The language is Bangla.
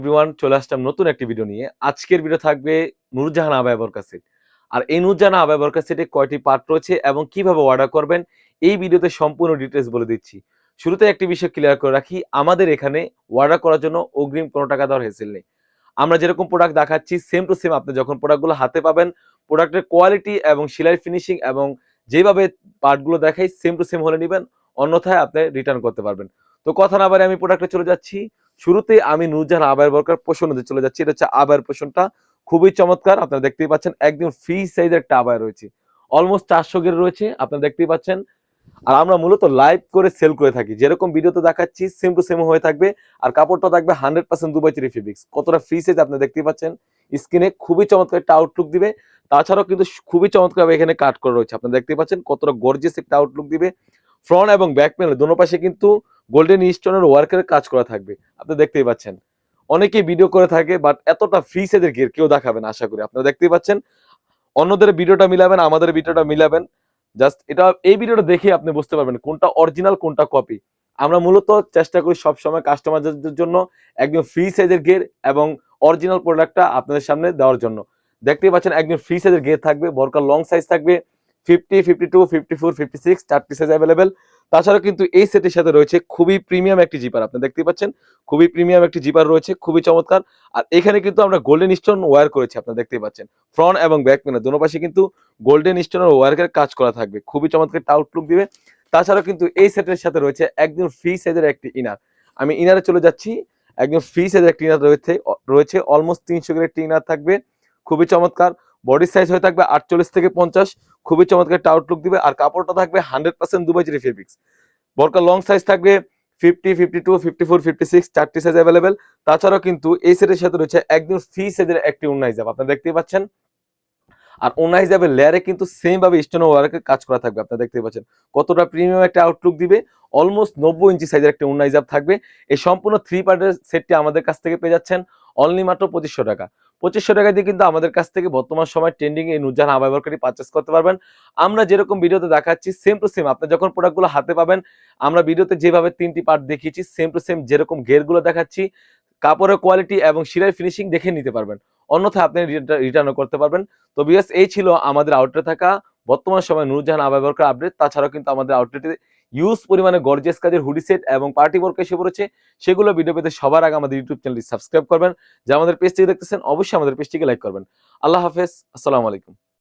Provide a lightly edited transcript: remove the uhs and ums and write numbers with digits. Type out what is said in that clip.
এভরিওয়ান, চলে আসলাম নতুন একটি ভিডিও নিয়ে। আজকের ভিডিও থাকবে নূরজাহান আবায়া বরকা সেট। আর এই নূরজাহান আবায়া বরকা সেটে কয়টি পার্ট রয়েছে এবং কিভাবে অর্ডার করবেন এই ভিডিওতে সম্পূর্ণ ডিটেইলস বলে দিচ্ছি। শুরুতে একটি বিষয় ক্লিয়ার করে রাখি, আমাদের এখানে অর্ডার করার জন্য অগ্রিম কোনো টাকা দেওয়ার হেসেল নেই। আমরা যেরকম প্রোডাক্ট দেখাচ্ছি সেম টু সেম আপনি যখন প্রোডাক্টগুলো হাতে পাবেন, প্রোডাক্টের কোয়ালিটি এবং সেলাই ফিনিশিং এবং যেভাবে পার্টগুলো দেখাই সেম টু সেম হলে নিবেন, অন্যথায় আপনি রিটার্ন করতে পারবেন। তো কথা না বাড়িয়ে আমি প্রোডাক্টে চলে যাচ্ছি। শুরুতে আমি নূরজাহান আবায়া বরকার পোষণে চলে যাচ্ছি। এটা হচ্ছে আবায়ার পোষণটা, খুবই চমৎকার। আপনারা দেখতেই পাচ্ছেন একদম ফ্রি সাইজের একটা আবায়া রয়েছে, অলমোস্ট 400 গের রয়েছে, আপনারা দেখতেই পাচ্ছেন। আর আমরা মূলত লাইভ করে সেল করে থাকি, যেরকম ভিডিওতে দেখাচ্ছি সেম টু সেম হয়ে থাকবে। আর কাপড়টা থাকবে 100% দুবাই চেরি ফেব্রিক্স। কতটা ফ্রি সাইজ আপনি দেখতেই পাচ্ছেন স্ক্রিনে, খুবই চমৎকার একটা আউটলুক দিবে। তাছাড়াও কিন্তু খুবই চমৎকার এখানে কাট করা রয়েছে, আপনারা দেখতেই পাচ্ছেন কতটা গর্জিয়াস একটা আউটলুক দিবে। ফ্রন্ট এবং ব্যাক প্যানেল দোনো পাশে কিন্তু গোল্ডেন স্টোনের ওয়ার্কের কাজ করা থাকবে, আপনি দেখতেই পাচ্ছেন। অনেকেই ভিডিও করে থাকে বাট এতটা ফ্রি সাইজের গিয়ার কেউ দেখাবেন আশা করি, আপনারা দেখতেই পাচ্ছেন। অন্যদের ভিডিওটা মিলাবেন, আমাদের ভিডিওটা মিলাবেন, জাস্ট এটা এই ভিডিওটা দেখে আপনি বুঝতে পারবেন কোনটা অরিজিনাল কোনটা কপি। আমরা মূলত চেষ্টা করি সবসময় কাস্টমারদের জন্য একদম ফ্রি সাইজের গিয়ার এবং অরিজিনাল প্রোডাক্টটা আপনাদের সামনে দেওয়ার জন্য। দেখতেই পাচ্ছেন একদম ফ্রি সাইজের গিয়ার থাকবে, বরকার লং সাইজ থাকবে 50, 52, 54, 56 চারটি সাইজ অ্যাভেলেবেল। তাছাড়াও কিন্তু এই সেটের সাথে রয়েছে খুবই প্রিমিয়াম একটি জিপার, আপনি দেখতেই পাচ্ছেন খুবই প্রিমিয়াম একটি জিপার রয়েছে, খুবই চমৎকার। আর এখানে কিন্তু আমরা গোল্ডেন স্টোন ওয়্যার করেছি, আপনারা দেখতেই পাচ্ছেন। ফ্রন্ট এবং ব্যাক প্যানেল দোনো পাশে কিন্তু গোল্ডেন স্টোনের ওয়ার্কের কাজ করা থাকবে, খুবই চমৎকার একটা আউটলুক দিবে। তাছাড়াও কিন্তু এই সেটের সাথে রয়েছে একদম ফ্রি সাইজের একটি ইনার। আমি ইনারে চলে যাচ্ছি। একদম ফ্রি সাইজের একটি ইনার রয়েছে অলমোস্ট 300 গ্রেড একটি ইনার থাকবে, খুবই চমৎকার। বডি সাইজ হয়ে থাকবে 48 থেকে 50, খুবই চমৎকার একটা আউটলুক দিবে। আর কাপড়টা থাকবে 100% দুবাই চেরি ফেব্রিক্স। বরকার লং সাইজ থাকবে 50, 52, 54, 56 চারটি সাইজ অ্যাভেলেবেল। তাছাড়াও কিন্তু এই সেটের সাথে রয়েছে একদম ফ্রি সাইজের একটি ওড়না হিজাব, আপনারা দেখতেই পাচ্ছেন। আর ওড়না হিজাবের লেয়ারে কিন্তু সেম ভাবে স্টোন ওয়ার্কের কাজ করা থাকবে, আপনারা দেখতেই পাচ্ছেন কতটা প্রিমিয়াম একটা আউটলুক দিবে। অলমোস্ট 90 ইঞ্চি সাইজের একটা ওড়না হিজাব থাকবে। এই সম্পূর্ণ 3 পার্টের সেটটি আমাদের কাছ থেকে পেয়ে যাচ্ছেন অনলি মাত্র 2500 টাকা। 2500 টাকা দিয়ে কিন্তু আমাদের কাছ থেকে বর্তমান সময় ট্রেন্ডিং এই নূরজাহান আবায়া বরকাটি পারচেস করতে পারবেন। আমরা যেরকম ভিডিওতে দেখাচ্ছি সেম টু সেম আপনি যখন প্রোডাক্টগুলো হাতে পাবেন, আমরা ভিডিওতে যেভাবে 3টি পার্ট দেখিয়েছি সেম টু সেম যেরকম গেরগুলো দেখাচ্ছি, কাপড়ের কোয়ালিটি এবং সেলাই ফিনিশিং দেখে নিতে পারবেন, অন্যথায় আপনি রিটার্নও করতে পারবেন। তো ভিউয়ার্স, এই ছিল আমাদের আউটলেটে থাকা বর্তমান সময় নূরজাহান আবায়া বরকার আপডেট। তাছাড়াও কিন্তু আমাদের আউটলেটে ইউজ পরিমাণে গর্জিয়াস কাজের হুডি সেট এবং পার্টি ওয়ার্ক এসে পড়েছে, সেগুলো ভিডিও পেতে সবার আগে আমাদের ইউটিউব চ্যানেলটি সাবস্ক্রাইব করবেন। যারা আমাদের পেজটিকে দেখতেছেন অবশ্যই আমাদের পেজটিকে লাইক করবেন। আল্লাহ হাফেজ, আসসালামু আলাইকুম।